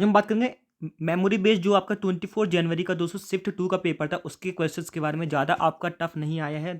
आज हम बात करेंगे मेमोरी बेस्ड जो आपका 24 जनवरी का दोस्तों शिफ्ट 2 का पेपर था उसके क्वेश्चंस के बारे में। ज़्यादा आपका टफ नहीं आया है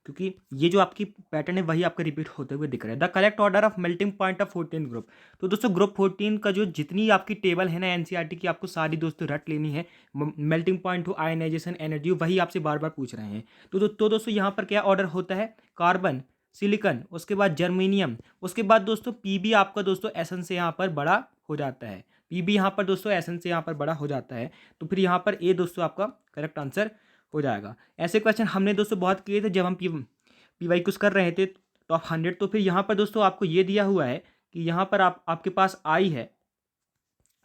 क्योंकि ये जो आपकी पैटर्न है वही आपका रिपीट होते हुए दिख रहा है। The correct order of melting point of 14 group. तो दोस्तों ग्रुप 14 का जो जितनी आपकी टेबल है ना एनसीईआरटी की, आपको सारी दोस्तों रट लेनी है। मेल्टिंग पॉइंट हो, आयनाइजेशन एनर्जी, वही आपसे बार बार पूछ रहे हैं। तो दोस्तों यहाँ पर क्या ऑर्डर होता है? कार्बन, सिलिकॉन, उसके बाद जर्मेनियम, उसके बाद दोस्तों पीबी आपका दोस्तों एसन से यहाँ पर बड़ा हो जाता है। पीबी यहाँ पर दोस्तों एसन से यहाँ पर बड़ा हो जाता है। तो फिर यहाँ पर ए दोस्तों आपका करेक्ट आंसर हो जाएगा। ऐसे क्वेश्चन हमने दोस्तों बहुत किए थे जब हम पीवाई कुछ कर रहे थे टॉप 100। तो फिर यहाँ पर दोस्तों आपको ये दिया हुआ है कि यहाँ पर आपके पास आई है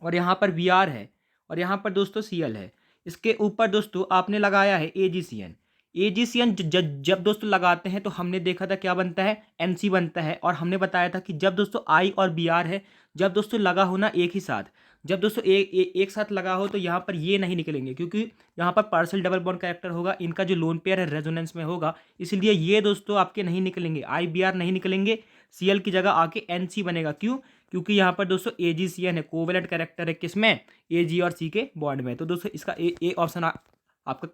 और यहाँ पर वी आर है और यहाँ पर दोस्तों सी एल है। इसके ऊपर दोस्तों आपने लगाया है ए जी सी एन। ए जी सी एन जब दोस्तों लगाते हैं तो हमने देखा था क्या बनता है? एन सी बनता है। और हमने बताया था कि जब दोस्तों आई और बी आर है, जब दोस्तों लगा होना एक ही साथ, जब दोस्तों एक साथ लगा हो तो यहाँ पर ये नहीं निकलेंगे क्योंकि यहाँ पर पार्शियल डबल बॉन्ड कैरेक्टर होगा, इनका जो लोन पेयर है रेजोनेंस में होगा, इसलिए ये दोस्तों आपके नहीं निकलेंगे, आई बी आर नहीं निकलेंगे। सी एल की जगह आके एन सी बनेगा। क्यों? क्योंकि यहाँ पर दोस्तों ए जी सी एन है, कोवेलेंट कैरेक्टर है किसमें? ए जी और सी के बॉन्ड में। तो दोस्तों इसका ए ऑप्शन आपका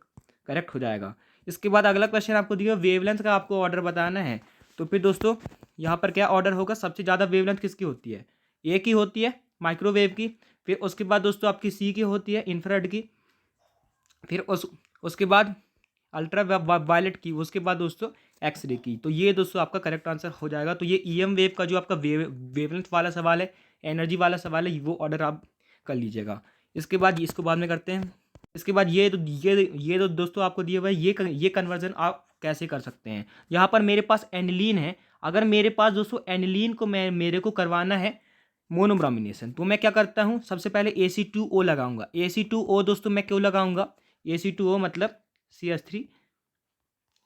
करेक्ट हो जाएगा। इसके बाद अगला क्वेश्चन आपको दिया वेवलेंथ का आपको ऑर्डर बताना है। तो फिर दोस्तों यहाँ पर क्या ऑर्डर होगा? सबसे ज़्यादा वेवलेंथ किसकी होती है? ए की होती है, माइक्रोवेव की। फिर उसके बाद दोस्तों आपकी सी की होती है, इंफ्रारेड की। फिर उसके बाद अल्ट्रा वायलेट की। उसके बाद दोस्तों एक्सरे की। तो ये दोस्तों आपका करेक्ट आंसर हो जाएगा। तो ये ईएम वेव का जो आपका वेवलेंथ वाला सवाल है, एनर्जी वाला सवाल है, वो ऑर्डर आप कर लीजिएगा। इसके बाद इसको बाद में करते हैं। इसके बाद ये तो दोस्तों आपको दिए हुए ये कन्वर्जन आप कैसे कर सकते हैं। यहाँ पर मेरे पास एनिलीन है। अगर मेरे पास दोस्तों एनिलीन को मेरे को करवाना है मोनोब्रोमिनेशन, तो मैं क्या करता हूँ? सबसे पहले AC2O लगाऊंगा। AC2O दोस्तों मैं क्यों लगाऊंगा? AC2O मतलब CH3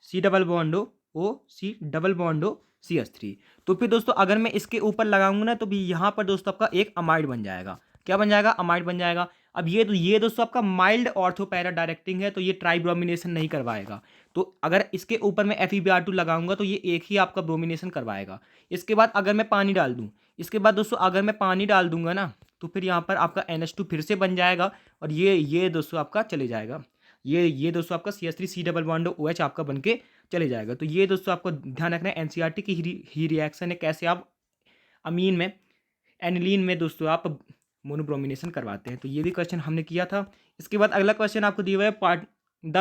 C double bond O C double bond O CH3। तो फिर दोस्तों अगर मैं इसके ऊपर लगाऊंगा ना तो भी यहाँ पर दोस्तों आपका एक अमाइड बन जाएगा। क्या बन जाएगा? अमाइड बन जाएगा। अब ये दोस्तों आपका माइल्ड ऑर्थो पैरा डायरेक्टिंग है, तो ये ट्राइब्रोमिनेशन नहीं करवाएगा। तो अगर इसके ऊपर मैं FeBr2 लगाऊंगा तो ये एक ही आपका ब्रोमिनेशन करवाएगा। इसके बाद अगर मैं पानी डाल दूँ, इसके बाद दोस्तों अगर मैं पानी डाल दूंगा ना तो फिर यहाँ पर आपका NH2 फिर से बन जाएगा और ये दोस्तों आपका चले जाएगा। ये दोस्तों आपका CH3 C double bond OH आपका बन के चले जाएगा। तो ये दोस्तों आपको ध्यान रखना है, एनसीईआरटी की ही रिएक्शन है, कैसे आप अमीन में एनिलीन में दोस्तों आप मोनोब्रोमिनेशन करवाते हैं। तो ये भी क्वेश्चन हमने किया था। इसके बाद अगला क्वेश्चन आपको दिया हुआ है the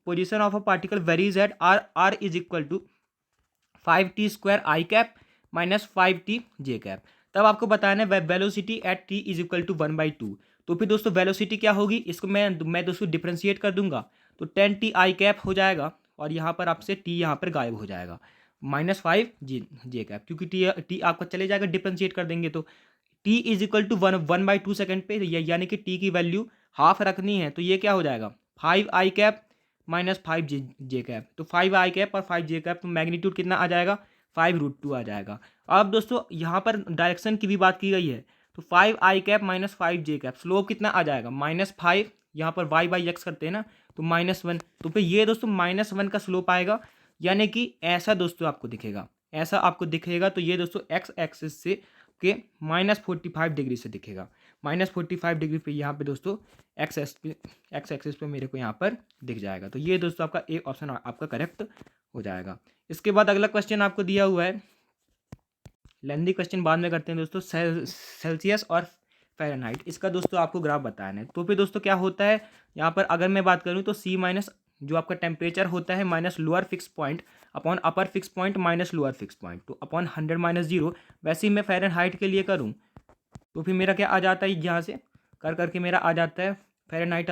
position of a particle varies at R is equal to 5t² I cap minus 5t J cap. तब आपको बताना है velocity at t is equal to 1/2। तो फिर दोस्तों वेलोसिटी क्या होगी? इसको मैं दोस्तों डिफ्रेंशिएट कर दूंगा तो 10t आई कैप हो जाएगा और यहाँ पर आपसे टी यहाँ पर गायब हो जाएगा, -5 जे कैप, क्योंकि टी आपका चले जाएगा डिफ्रेंशिएट कर देंगे तो T is equal to 1/2 second पे, यानी कि टी की वैल्यू हाफ रखनी है। तो ये क्या हो जाएगा? 5 आई कैप माइनस 5 जे कैप। तो 5 आई कैप और 5 जे कैप, तो मैग्नीट्यूड कितना आ जाएगा? 5√2 आ जाएगा। अब दोस्तों यहाँ पर डायरेक्शन की भी बात की गई है, तो 5 आई कैप माइनस 5 जे कैप, स्लोप कितना आ जाएगा? -5, यहाँ पर y/x करते हैं ना तो -1। तो फिर ये दोस्तों -1 का स्लोप आएगा, यानी कि ऐसा दोस्तों आपको दिखेगा, ऐसा आपको दिखेगा। तो ये दोस्तों एक्स एक्सिस से के -45 डिग्री से दिखेगा। -45 डिग्री पे यहाँ पे दोस्तों एक्स एक्सिस पे मेरे को यहाँ पर दिख जाएगा। तो ये दोस्तों आपका ए ऑप्शन आपका करेक्ट हो जाएगा। इसके बाद अगला क्वेश्चन आपको दिया हुआ है, लेंदी क्वेश्चन बाद में करते हैं दोस्तों, सेल्सियस और फ़ारेनहाइट। इसका दोस्तों आपको ग्राफ बताना है। तो फिर दोस्तों क्या होता है यहाँ पर, अगर मैं बात करूँ तो C माइनस जो आपका टेम्परेचर होता है minus lower fix point upon upper fix point minus lower fix point, तो अपॉन 100 - 0। वैसे ही मैं फ़ारेनहाइट के लिए करूँ तो फिर मेरा क्या आ जाता है, यहाँ से कर करके मेरा आ जाता है फ़ारेनहाइट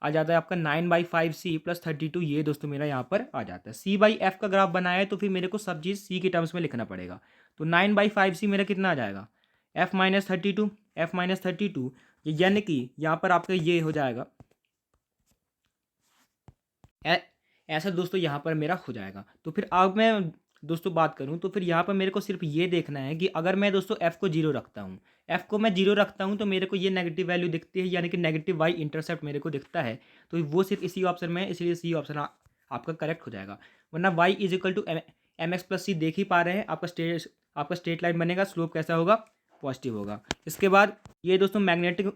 आ जाता है आपका 9/5C + 32। ये दोस्तों मेरा यहाँ पर आ जाता है। C/F का ग्राफ बनाया है तो फिर मेरे को सब चीज़ C के टर्म्स में लिखना पड़ेगा। तो 9/5C मेरा कितना आ जाएगा? F-32 यानी कि यहाँ पर आपका ये हो जाएगा ऐसा दोस्तों यहाँ पर मेरा हो जाएगा। तो फिर अब मैं दोस्तों बात करूँ तो फिर यहाँ पर मेरे को सिर्फ ये देखना है कि अगर मैं दोस्तों F को 0 रखता हूँ, F को मैं 0 रखता हूँ तो मेरे को ये नेगेटिव वैल्यू दिखती है, यानी कि नेगेटिव वाई इंटरसेप्ट मेरे को दिखता है। तो वो सिर्फ इसी ऑप्शन में है, इसलिए सी ऑप्शन आपका करेक्ट हो जाएगा। वरना y is equal to mx + c देख ही पा रहे हैं, आपका स्ट्रेट लाइन बनेगा, स्लोप कैसा होगा? पॉजिटिव होगा। इसके बाद ये दोस्तों मैग्नेटिक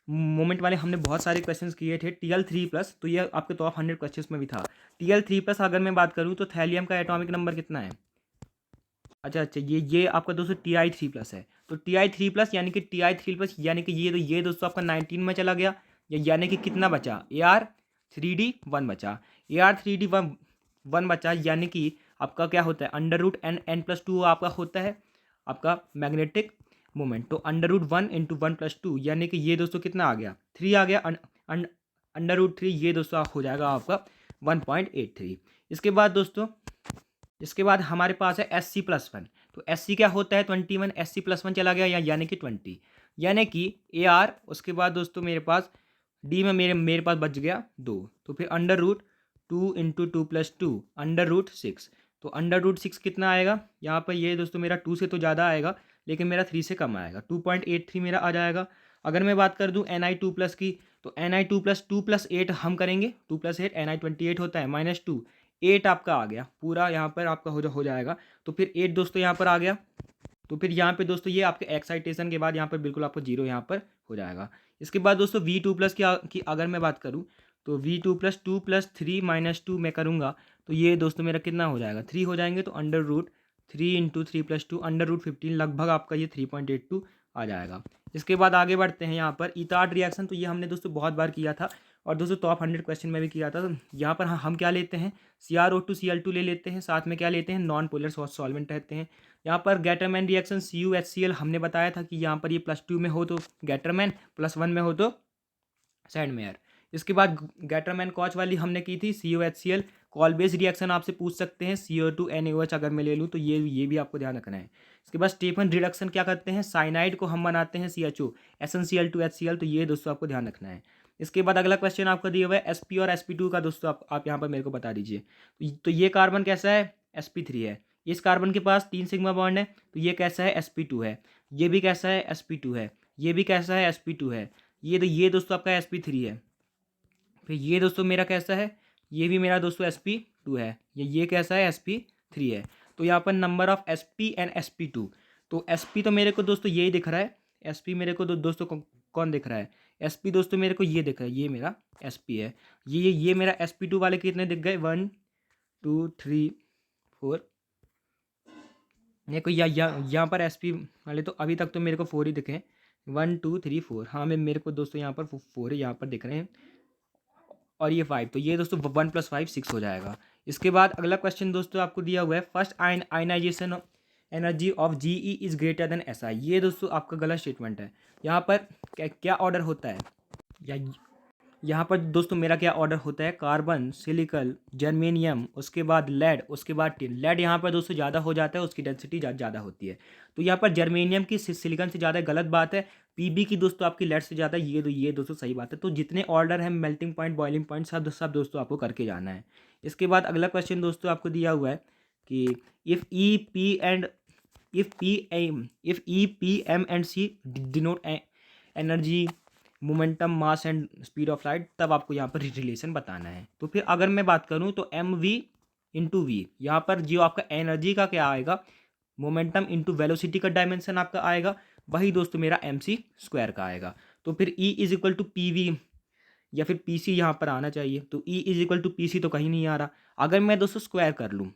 मोमेंट वाले हमने बहुत सारे क्वेश्चंस किए थे। Tl3+, तो ये आपके टॉप 100 क्वेश्चंस में भी था। Tl3+ अगर मैं बात करूँ तो थैलियम का एटॉमिक नंबर कितना है? अच्छा, ये आपका दोस्तों Ti3+ है। तो Ti3+, यानी कि Ti3+, यानी कि ये दोस्तों आपका 19 में चला गया। यानी कि कितना बचा? Ar3d1 बचा। Ar3d1 बचा, यानी कि आपका क्या होता है? √n+2 आपका होता है आपका मैग्नेटिक मोमेंट। तो √1 × 1+2, यानी कि ये दोस्तों कितना आ गया? 3 आ गया। √3, ये दोस्तों हो जाएगा आपका 1.83। इसके बाद हमारे पास है Sc+1। तो Sc क्या होता है? 21। Sc+1 चला गया, यानी कि 20, यानी कि Ar। उसके बाद दोस्तों मेरे पास डी में मेरे पास बच गया 2। तो फिर √2 × 2+2 √6। तो √6 कितना आएगा यहाँ पर? ये दोस्तों मेरा 2 से तो ज़्यादा आएगा, लेकिन मेरा 3 से कम आएगा। 2.83 मेरा आ जाएगा। अगर मैं बात कर दूं Ni2+ की, तो Ni2+, 2+8 हम करेंगे। 2+8 Ni28 होता है, -2, 8 आपका आ गया पूरा यहाँ पर आपका हो जाएगा। तो फिर 8 दोस्तों यहाँ पर आ गया। तो फिर यहाँ पे दोस्तों ये आपके एक्साइटेशन के बाद यहाँ पर बिल्कुल आपको 0 यहाँ पर हो जाएगा। इसके बाद दोस्तों V2+ की अगर मैं बात करूँ, तो V2+, 2+3 -2 मैं करूँगा, तो ये दोस्तों मेरा कितना हो जाएगा? 3 हो जाएंगे। तो √3 × 3+2 √15, लगभग आपका ये 3.82 आ जाएगा। इसके बाद आगे बढ़ते हैं यहाँ पर इतार्ड रिएक्शन। तो ये हमने दोस्तों बहुत बार किया था, और दोस्तों टॉप 100 क्वेश्चन में भी किया था। तो यहाँ पर हम क्या लेते हैं? CrO2Cl2 ले लेते हैं, साथ में क्या लेते हैं? नॉन पोलर सॉल्वेंट रहते हैं। यहाँ पर गैटरमैन रिएक्शन CuHCl हमने बताया था कि यहाँ पर ये +2 में हो तो गैटरमैन, +1 में हो तो सैंडमेयर। इसके बाद गैटरमैन कॉच वाली हमने की थी CuHCl। कॉल बेस रिएक्शन आपसे पूछ सकते हैं CO2NaOH अगर मैं ले लूँ, तो ये भी आपको ध्यान रखना है। इसके बाद स्टेफन रिडक्शन क्या करते हैं? साइनाइड को हम बनाते हैं CHO, SnCl2HCl। तो ये दोस्तों आपको ध्यान रखना है। इसके बाद अगला क्वेश्चन आपको दिया हुआ है sp और sp2 का। दोस्तों आप यहाँ पर मेरे को बता दीजिए। तो ये कार्बन कैसा है? sp3 है। इस कार्बन के पास 3 सिग्मा बॉन्ड है, तो ये कैसा है? sp2 है। ये भी कैसा है? sp2 है। ये भी कैसा है? sp2 है। ये दोस्तों आपका sp3 है। फिर ये दोस्तों मेरा कैसा है? ये भी मेरा दोस्तों sp2 है। ये कैसा है? sp3 है। तो यहाँ पर number of sp and sp2। तो sp तो मेरे को दोस्तों यही दिख रहा है। sp मेरे को दोस्तों कौन दिख रहा है? sp दोस्तों मेरे को ये दिख रहा है, ये मेरा sp है। ये मेरा sp2 वाले कितने दिख गए? 1 2 3 4। मेरे को यहाँ पर sp वाले तो अभी तक तो मेरे को 4 ही दिखे हैं। 1 2 3 4। हाँ, मेरे को दोस्तों यहाँ पर 4 यहाँ पर दिख रहे हैं, और ये 5। तो ये दोस्तों 1 + 5 6 हो जाएगा। इसके बाद अगला क्वेश्चन दोस्तों आपको दिया हुआ है first ionization energy of GE is greater than SI। ये दोस्तों आपका गलत स्टेटमेंट है। यहाँ पर क्या ऑर्डर होता है? या यहाँ पर दोस्तों मेरा क्या ऑर्डर होता है? कार्बन, सिलिकल, जर्मेनियम, उसके बाद लेड, उसके बाद टिन। लेड यहाँ पर दोस्तों ज़्यादा हो जाता है, उसकी डेंसिटी ज़्यादा होती है। तो यहाँ पर जर्मेनियम की सिलिकन से ज़्यादा गलत बात है। पीबी की दोस्तों आपकी लेड से ज़्यादा, ये दोस्तों सही बात है। तो जितने ऑर्डर हैं, मेल्टिंग पॉइंट, बॉइलिंग पॉइंट, सब दोस्तों आपको करके जाना है। इसके बाद अगला क्वेश्चन दोस्तों आपको दिया हुआ है कि if E P M and C denote energy, momentum, mass and speed of light, तब आपको यहाँ पर रिलेशन बताना है। तो फिर अगर मैं बात करूँ तो mv × v, यहाँ पर जो आपका एनर्जी का क्या आएगा? मोमेंटम इंटू वेलोसिटी का डायमेंशन आपका आएगा, वही दोस्तों मेरा mc² का आएगा। तो फिर E = pv या फिर pc यहाँ पर आना चाहिए। तो E = pc तो कहीं नहीं आ रहा। अगर मैं दोस्तों स्क्वायर कर लूँ,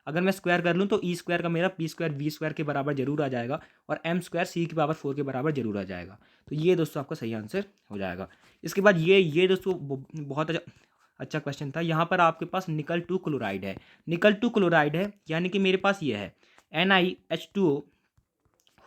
अगर मैं स्क्वायर कर लूँ तो E² का मेरा p² v² के बराबर जरूर आ जाएगा, और m² c⁴ के बराबर जरूर आ जाएगा। तो ये दोस्तों आपका सही आंसर हो जाएगा। इसके बाद ये दोस्तों बहुत अच्छा क्वेश्चन था। यहाँ पर आपके पास निकल 2 क्लोराइड है। निकल 2 क्लोराइड है, यानी कि मेरे पास ये है NiH2O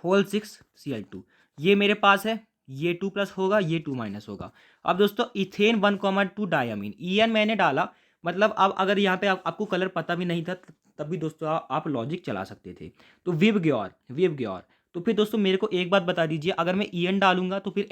होल 6 Cl2। ये मेरे पास है, ये 2+ होगा, ये 2- होगा। अब दोस्तों इथेन 1,2 डायामीन, EN मैंने डाला, मतलब अब अगर यहाँ पे आपको कलर पता भी नहीं था, तब भी दोस्तों आप लॉजिक चला सकते थे। तो विवग्योर। तो फिर दोस्तों मेरे को एक बात बता दीजिए, अगर मैं EN डालूंगा तो फिर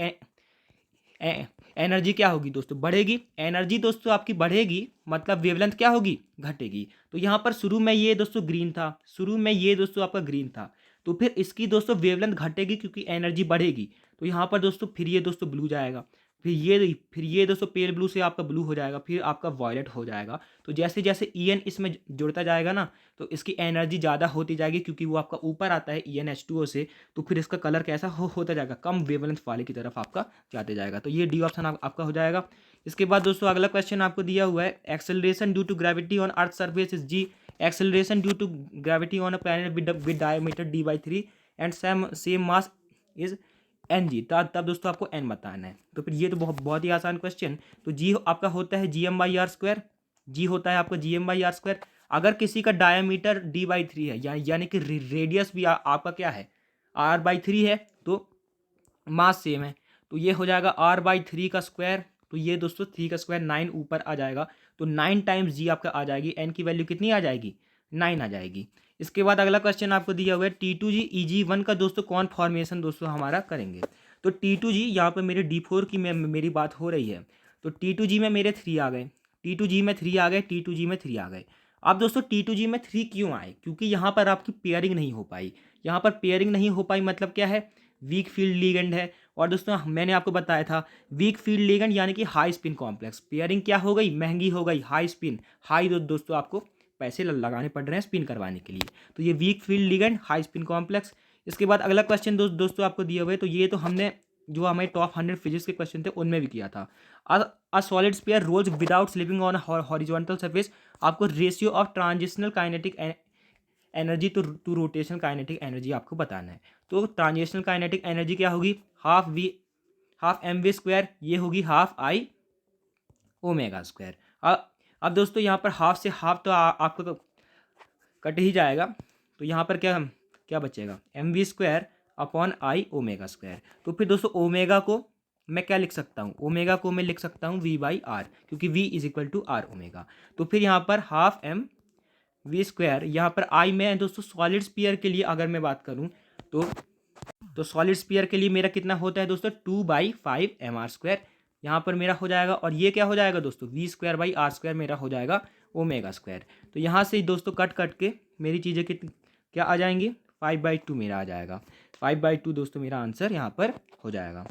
एनर्जी क्या होगी दोस्तों? बढ़ेगी। एनर्जी दोस्तों आपकी बढ़ेगी, मतलब वेवलेंथ क्या होगी? घटेगी। तो यहाँ पर शुरू में ये दोस्तों ग्रीन था, शुरू में ये दोस्तों आपका ग्रीन था, तो फिर इसकी दोस्तों वेवलेंथ घटेगी क्योंकि एनर्जी बढ़ेगी। तो यहाँ पर दोस्तों फिर ये दोस्तों ब्लू जाएगा, फिर ये दोस्तों पेल ब्लू से आपका ब्लू हो जाएगा, फिर आपका वॉयलेट हो जाएगा। तो जैसे जैसे ईएन इसमें जुड़ता जाएगा ना, तो इसकी एनर्जी ज़्यादा होती जाएगी, क्योंकि वो आपका ऊपर आता है EnH2O से। तो फिर इसका कलर कैसा होता जाएगा, कम वेवलेंथ वाले की तरफ आपका जाते जाएगा। तो ये डी ऑप्शन आपका हो जाएगा। इसके बाद दोस्तों अगला क्वेश्चन आपको दिया हुआ है, acceleration due to gravity on earth surface is G, acceleration due to gravity on a planet with diameter d/3 and same mass is NG। तब दोस्तों आपको n बताना है। तो फिर ये तो बहुत ही आसान क्वेश्चन। तो जी आपका होता है GM/r², जी होता है आपका GM/r²। अगर किसी का डायमीटर d/3 है, यानी कि रेडियस भी आपका क्या है, r/3 है, तो मास सेम है, तो ये हो जाएगा r/3 का स्क्वायर। तो ये दोस्तों 3 का स्क्वायर 9 ऊपर आ जाएगा, तो 9 टाइम्स जी आपका आ जाएगी। एन की वैल्यू कितनी आ जाएगी, 9 आ जाएगी। इसके बाद अगला क्वेश्चन आपको दिया हुआ है T2G EG1 का दोस्तों कौन फॉर्मेशन दोस्तों हमारा करेंगे। तो T2G यहाँ पर मेरे D4 की मेरी बात हो रही है। तो T2G में मेरे 3 आ गए, T2G में 3 आ गए, T2G में 3 आ गए। अब दोस्तों T2G में 3 क्यों आए, क्योंकि यहाँ पर आपकी पेयरिंग नहीं हो पाई। यहाँ पर पेयरिंग नहीं हो पाई मतलब क्या है, वीक फील्ड लिगेंड है। और दोस्तों मैंने आपको बताया था वीक फील्ड लिगेंड यानी कि हाई स्पिन कॉम्प्लेक्स, पेयरिंग क्या हो गई, महंगी हो गई, हाई स्पिन, हाई दोस्तों आपको पैसे लगाने पड़ रहे हैं स्पिन करवाने के लिए। तो ये weak field ligand, high spin complex. इसके बाद अगला क्वेश्चन दोस्तों आपको दिए हुए, तो ये तो हमने जो हमारे टॉप 100 फिजिक्स के क्वेश्चन थे उनमें भी किया था। A solid sphere rolls without slipping on horizontal surface, आपको ratio of translational kinetic energy to rotational kinetic energy आपको बताना है। तो ट्रांजिशनल काइनेटिक एनर्जी क्या होगी, हाफ mv², ये होगी हाफ आई ओमेगा स्क्वायर। अब दोस्तों यहाँ पर हाफ से हाफ तो आपको कट ही जाएगा, तो यहाँ पर क्या क्या बचेगा, mv² upon I omega square. तो फिर दोस्तों ओमेगा को मैं क्या लिख सकता हूँ, ओमेगा को मैं लिख सकता हूँ v/r, क्योंकि v = r ओमेगा। तो फिर यहाँ पर हाफ mv², यहाँ पर आई में दोस्तों सॉलिड स्फीयर के लिए अगर मैं बात करूँ तो सॉलिड स्फीयर के लिए मेरा कितना होता है दोस्तों, 2/5 mr²। यहाँ पर मेरा हो जाएगा, और ये क्या हो जाएगा दोस्तों, v²/r² मेरा हो जाएगा ओमेगा स्क्वायर। तो यहाँ से दोस्तों कट के मेरी चीज़ें क्या आ जाएंगी, 5/2 मेरा आ जाएगा। 5/2 दोस्तों मेरा आंसर यहाँ पर हो जाएगा।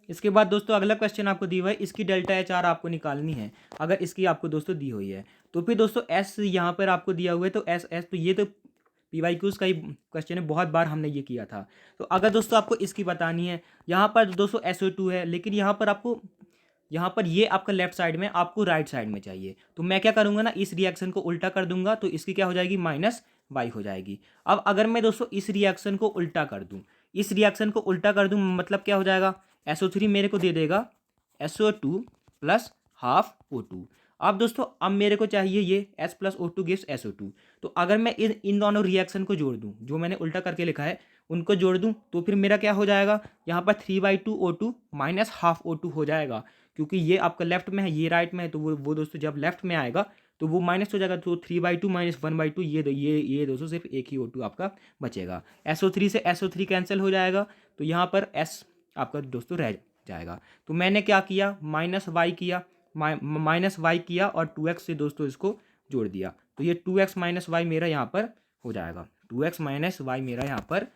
इसके बाद दोस्तों अगला क्वेश्चन आपको दी हुआ है, इसकी ΔHR आपको निकालनी है, अगर इसकी आपको दोस्तों दी हुई है। तो फिर दोस्तों एस यहाँ पर आपको दिया हुआ है, तो एस तो ये तो PYQs का ही क्वेश्चन है, बहुत बार हमने ये किया था। तो अगर दोस्तों आपको इसकी बतानी है, यहाँ पर दोस्तों SO2 है, लेकिन यहाँ पर ये आपका लेफ्ट साइड में, आपको राइट साइड में चाहिए। तो मैं क्या करूँगा ना, इस रिएक्शन को उल्टा कर दूंगा, तो इसकी क्या हो जाएगी, -y हो जाएगी। अब अगर मैं दोस्तों इस रिएक्शन को उल्टा कर दूँ, इस रिएक्शन को उल्टा कर दूँ, मतलब क्या हो जाएगा, SO3 मेरे को दे देगा SO2 प्लस हाफ O2। अब दोस्तों अब मेरे को चाहिए ये S + O2 गिव्स SO2। तो अगर मैं इन दोनों रिएक्शन को जोड़ दूं, जो मैंने उल्टा करके लिखा है उनको जोड़ दूं, तो फिर मेरा क्या हो जाएगा, यहाँ पर 3/2 O2 माइनस हाफ O2 हो जाएगा, क्योंकि ये आपका लेफ्ट में है, ये राइट में है। तो वो दोस्तों जब लेफ्ट में आएगा तो वो माइनस हो जाएगा, तो 3/2 माइनस 1/2, ये दोस्तों सिर्फ एक ही O2 आपका बचेगा। SO3 से SO3 कैंसिल हो जाएगा, तो यहाँ पर S आपका दोस्तों रह जाएगा। तो मैंने क्या किया, -y किया, -y किया, और 2x से दोस्तों इसको जोड़ दिया, तो ये 2x - y मेरा यहाँ पर हो जाएगा, 2x - y मेरा यहाँ पर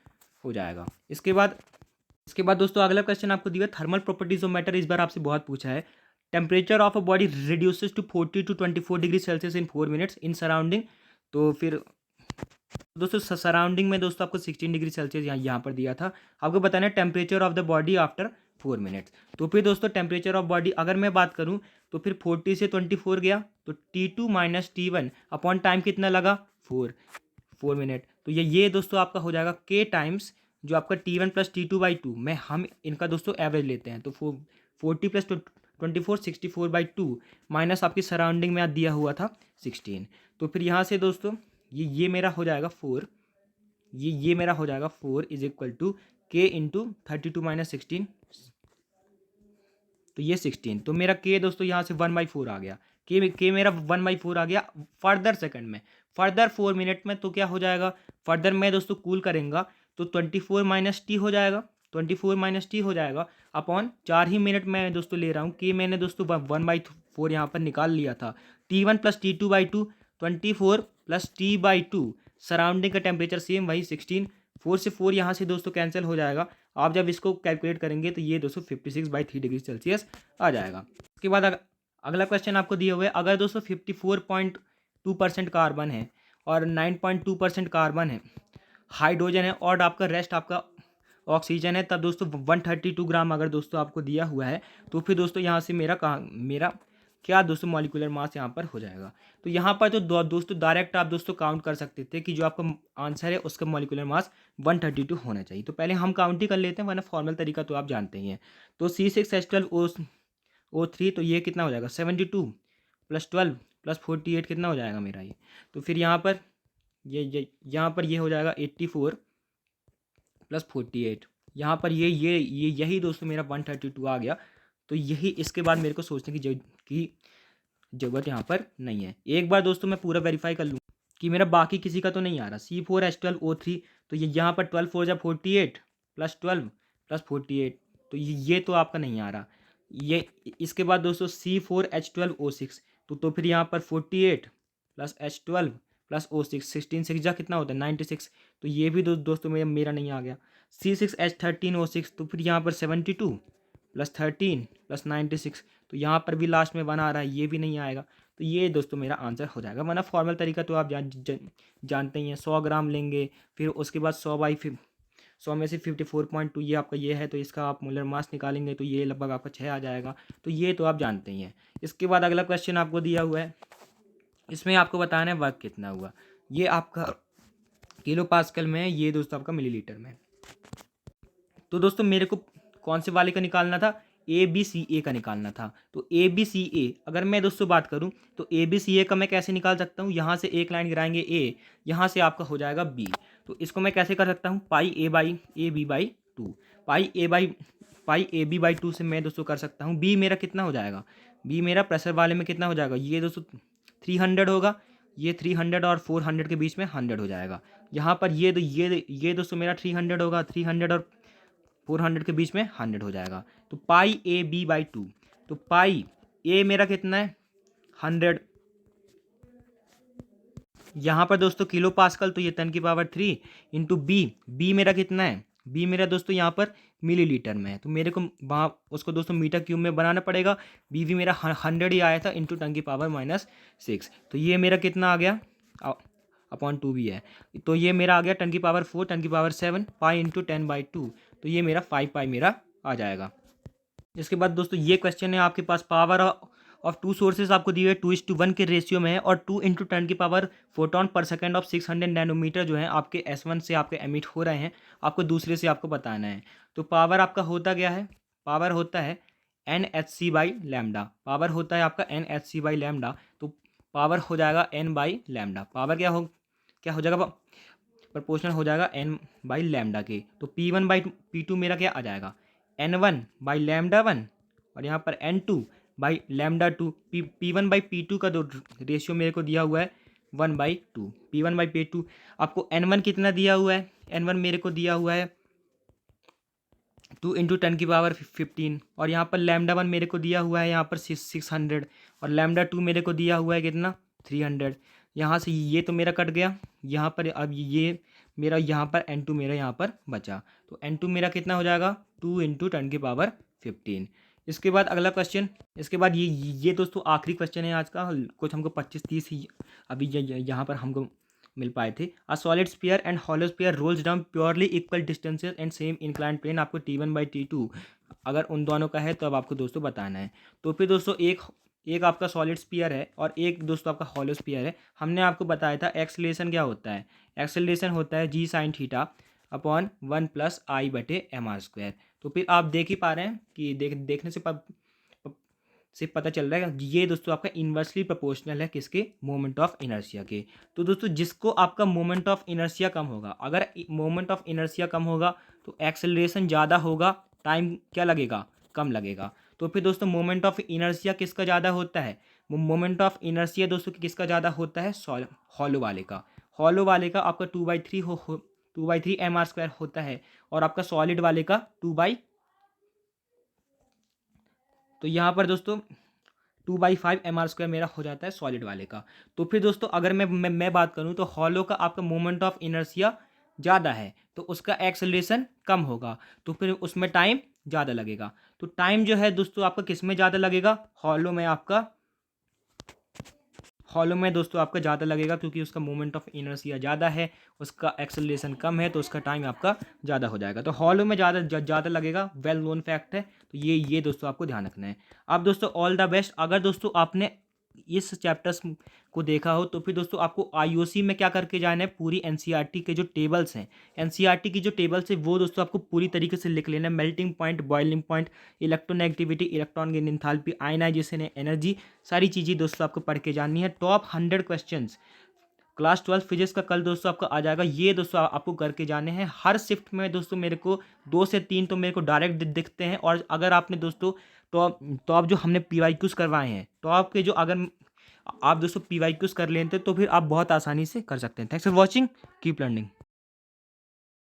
हो जाएगा। इसके बाद दोस्तों अगला क्वेश्चन आपको दिया, थर्मल प्रॉपर्टीज ऑफ मैटर, इस बार आपसे बहुत पूछा है। Temperature of a body reduces to 40 to 24 degree Celsius in 4 minutes in surrounding. तो फिर दोस्तों सराउंडिंग में दोस्तों आपको 16 डिग्री सेल्सियस यहाँ पर दिया था। आपको बताना है temperature of the body after 4 minutes. तो फिर दोस्तों टेम्परेचर ऑफ बॉडी अगर मैं बात करूँ, तो फिर 40 से 24 गया, तो T2 - T1 अपॉन टाइम कितना लगा, 4 मिनट। तो ये दोस्तों आपका हो जाएगा K टाइम्स जो आपका T1 + T2/2 में, हम इनका दोस्तों एवरेज लेते हैं। तो 40 + 24 64/2 माइनस आपकी सराउंडिंग में दिया हुआ था 16। तो फिर यहाँ से दोस्तों ये मेरा हो जाएगा 4, ये मेरा हो जाएगा 4 = K × 32 - 16, तो ये 16। तो मेरा K दोस्तों यहाँ से 1/4 आ गया, K मेरा 1/4 आ गया फर्दर सेकंड में, फर्दर 4 मिनट में। तो क्या हो जाएगा, फर्दर मैं दोस्तों कूल करेंगे तो 24 - T हो जाएगा, 24 - T हो जाएगा अपॉन 4 ही मिनट में दोस्तों ले रहा हूँ। K मैंने दोस्तों 1/4 यहाँ पर निकाल लिया था। T1 + T2/2 24 + T/2, सराउंडिंग का टेम्परेचर सेम वही 16, 4 से 4 यहाँ से दोस्तों कैंसिल हो जाएगा। आप जब इसको कैलकुलेट करेंगे तो ये दोस्तों 56/3 डिग्री सेल्सियस आ जाएगा। उसके बाद अगला क्वेश्चन आपको दिया हुआ है, अगर दोस्तों 54.2% कार्बन है और 9.2% कार्बन है, हाइड्रोजन है और आपका रेस्ट आपका ऑक्सीजन है, तब दोस्तों 132 ग्राम अगर दोस्तों आपको दिया हुआ है, तो फिर दोस्तों यहाँ से मेरा क्या दोस्तों मॉलिक्यूलर मास यहाँ पर हो जाएगा। तो यहाँ पर तो दोस्तों डायरेक्ट आप दोस्तों काउंट कर सकते थे कि जो आपका आंसर है उसका मॉलिक्यूलर मास 132 होना चाहिए। तो पहले हम काउंट ही कर लेते हैं, वरना फॉर्मल तरीका तो आप जानते ही हैं। तो C6H12O3, तो ये कितना हो जाएगा 72 + 12 + 48 कितना हो जाएगा मेरा ये। तो फिर यहाँ पर यहाँ पर ये हो जाएगा 84 + 48। यहाँ पर यही दोस्तों मेरा 132 आ गया। तो यही इसके बाद मेरे को सोचने की ज़रूरत यहाँ पर नहीं है। एक बार दोस्तों मैं पूरा वेरीफाई कर लूँ कि मेरा बाकी किसी का तो नहीं आ रहा। C4H12O3, तो यहाँ पर 12 4 जा 48 + 12 + 48, तो ये तो आपका नहीं आ रहा। ये इसके बाद दोस्तों C4H12O6, तो फिर यहाँ पर 48 + H12 + O6, 16 6 जा कितना होता है 96, तो ये भी दोस्तों मेरा नहीं आ गया। C6H13O6, तो फिर यहाँ पर 72 + 13 + 96, तो यहाँ पर भी लास्ट में 1 आ रहा है, ये भी नहीं आएगा। तो ये दोस्तों मेरा आंसर हो जाएगा। वरना फॉर्मल तरीका तो आप जानते ही हैं। 100 ग्राम लेंगे, फिर उसके बाद 100 में से 54.2 ये आपका ये है, तो इसका आप मोलर मास निकालेंगे तो ये लगभग आपका 6 आ जाएगा। तो ये तो आप जानते ही हैं। इसके बाद अगला क्वेश्चन आपको दिया हुआ है, इसमें आपको बताना है वर्क कितना हुआ। ये आपका किलो पास्कल में है, ये दोस्तों आपका मिलीलीटर में। तो दोस्तों मेरे को कौन से वाले का निकालना था, ABCA का निकालना था। तो ABCA अगर मैं दोस्तों बात करूं तो ABCA का मैं कैसे निकाल सकता हूं, यहाँ से एक लाइन गिराएंगे A, यहाँ से आपका हो जाएगा B। तो इसको मैं कैसे कर सकता हूं, πA/AB/2, πA/AB/2 से मैं दोस्तों कर सकता हूँ। B मेरा कितना हो जाएगा, B मेरा प्रेशर वाले में कितना हो जाएगा, ये दोस्तों 300 होगा, ये 300 और 400 के बीच में 100 हो जाएगा। यहाँ पर ये दोस्तों मेरा 300 होगा, 300 और 400 के बीच में 100 हो जाएगा। तो πAB/2, तो पाई A मेरा कितना है 100, यहाँ पर दोस्तों किलो पास्कल, तो ये 10⁻³ इंटू B मेरा कितना है, B मेरा दोस्तों यहाँ पर मिलीलीटर में है, तो मेरे को वहाँ उसको दोस्तों मीटर क्यूब में बनाना पड़ेगा। B भी मेरा 100 ही आया था इंटू 10⁻⁻6, तो ये मेरा कितना आ गया अपॉन 2 भी है, तो ये मेरा आ गया 10⁻4 10⁻7 पाई इंटू 10/2, तो ये मेरा 5 पाई मेरा आ जाएगा। इसके बाद दोस्तों ये क्वेश्चन है आपके पास, पावर ऑफ 2 सोर्सेज आपको दिए हुए 2:1 के रेशियो में है और 2 × 10⁻⁴ फोटोन पर सेकेंड ऑफ 600 नैनोमीटर जो है आपके S1 से आपके एमिट हो रहे हैं, आपको दूसरे से आपको बताना है। तो पावर आपका होता क्या है, पावर होता है NhC/λ, पावर होता है आपका NhC/λ, तो पावर हो जाएगा n/λ। पावर क्या हो जाएगा, प्रोपोर्शनल हो जाएगा n/λ के। तो P1/P2 मेरा क्या आ जाएगा n1/λ1, और यहाँ पर n2/λ2। P1/P2 का जो रेशियो मेरे को दिया हुआ है 1/2, P1/P2। आपको n1 कितना दिया हुआ है, n1 मेरे को दिया हुआ है 2 × 10⁻15, और यहाँ पर λ1 मेरे को दिया हुआ है यहाँ पर 600, और λ2 मेरे को दिया हुआ है कितना 300। यहाँ से ये तो मेरा कट गया, यहाँ पर अब ये मेरा यहाँ पर n2 मेरा यहाँ पर बचा, तो n2 मेरा कितना हो जाएगा 2 × 10⁻15। इसके बाद अगला क्वेश्चन, इसके बाद ये दोस्तों आखिरी क्वेश्चन है आज का। कुछ हमको 25-30 ही अभी यहाँ पर हमको मिल पाए थे। A solid sphere and hollow sphere rolls down purely equal distances and same incline plane, आपको T1/T2 अगर उन दोनों का है तो अब आपको दोस्तों बताना है। तो फिर दोस्तों एक आपका सॉलिड स्फीयर है और एक दोस्तों आपका हॉलो स्फीयर है। हमने आपको बताया था एक्सेलरेशन क्या होता है, एक्सेलरेशन होता है g sin θ अपॉन 1 + I/mr²। तो फिर आप देख ही पा रहे हैं कि देखने से पता चल रहा है ये दोस्तों आपका इन्वर्सली प्रोपोर्शनल है किसके, मोमेंट ऑफ इनर्शिया के। तो दोस्तों जिसको आपका मोमेंट ऑफ इनर्शिया कम होगा, अगर मोमेंट ऑफ इनर्शिया कम होगा तो एक्सेलरेशन ज़्यादा होगा, टाइम क्या लगेगा, कम लगेगा। तो फिर दोस्तों मोमेंट ऑफ इनर्शिया किसका ज़्यादा होता है, मोमेंट ऑफ इनर्शिया दोस्तों किसका ज़्यादा होता है, हॉलो वाले का। हॉलो वाले का आपका 2/3 mr² होता है, और आपका सॉलिड वाले का 2/, तो यहाँ पर दोस्तों 2/5 mr² मेरा हो जाता है सॉलिड वाले का। तो फिर दोस्तों अगर मैं बात करूँ तो हॉलो का आपका मोमेंट ऑफ इनर्शिया ज़्यादा है तो उसका एक्सेलरेशन कम होगा, तो फिर उसमें टाइम ज़्यादा लगेगा। तो टाइम जो है दोस्तों आपका किस में ज़्यादा लगेगा, हॉलो में दोस्तों आपका ज़्यादा लगेगा, क्योंकि उसका मोमेंट ऑफ इनर्शिया ज़्यादा है, उसका एक्सेलरेशन कम है, तो उसका टाइम आपका ज़्यादा हो जाएगा। तो हॉलो में ज़्यादा लगेगा, वेल नोन फैक्ट है। तो ये दोस्तों आपको ध्यान रखना है। अब दोस्तों ऑल द बेस्ट। अगर दोस्तों आपने इस चैप्टर्स को देखा हो तो फिर दोस्तों आपको आईओसी में क्या करके जाना है, पूरी एनसीईआरटी के जो टेबल्स हैं, एनसीईआरटी की जो टेबल्स है वो दोस्तों आपको पूरी तरीके से लिख लेना है। Melting point, boiling point, electronegativity, electron gain enthalpy, ionization, energy, सारी चीज़ें दोस्तों आपको पढ़ के जाननी है। टॉप 100 क्वेश्चंस क्लास 12 फिजिक्स का कल दोस्तों आपका आ जाएगा। ये दोस्तों आपको करके जाने हैं। हर शिफ्ट में दोस्तों मेरे को 2 से 3 तो मेरे को डायरेक्ट दिखते हैं, और अगर आपने दोस्तों टॉप जो हमने पीवाईक्यूज करवाए हैं, टॉप के जो अगर आप दोस्तों पीवाईक्यूज कर लेते तो फिर आप बहुत आसानी से कर सकते हैं। Thanks for watching, keep learning.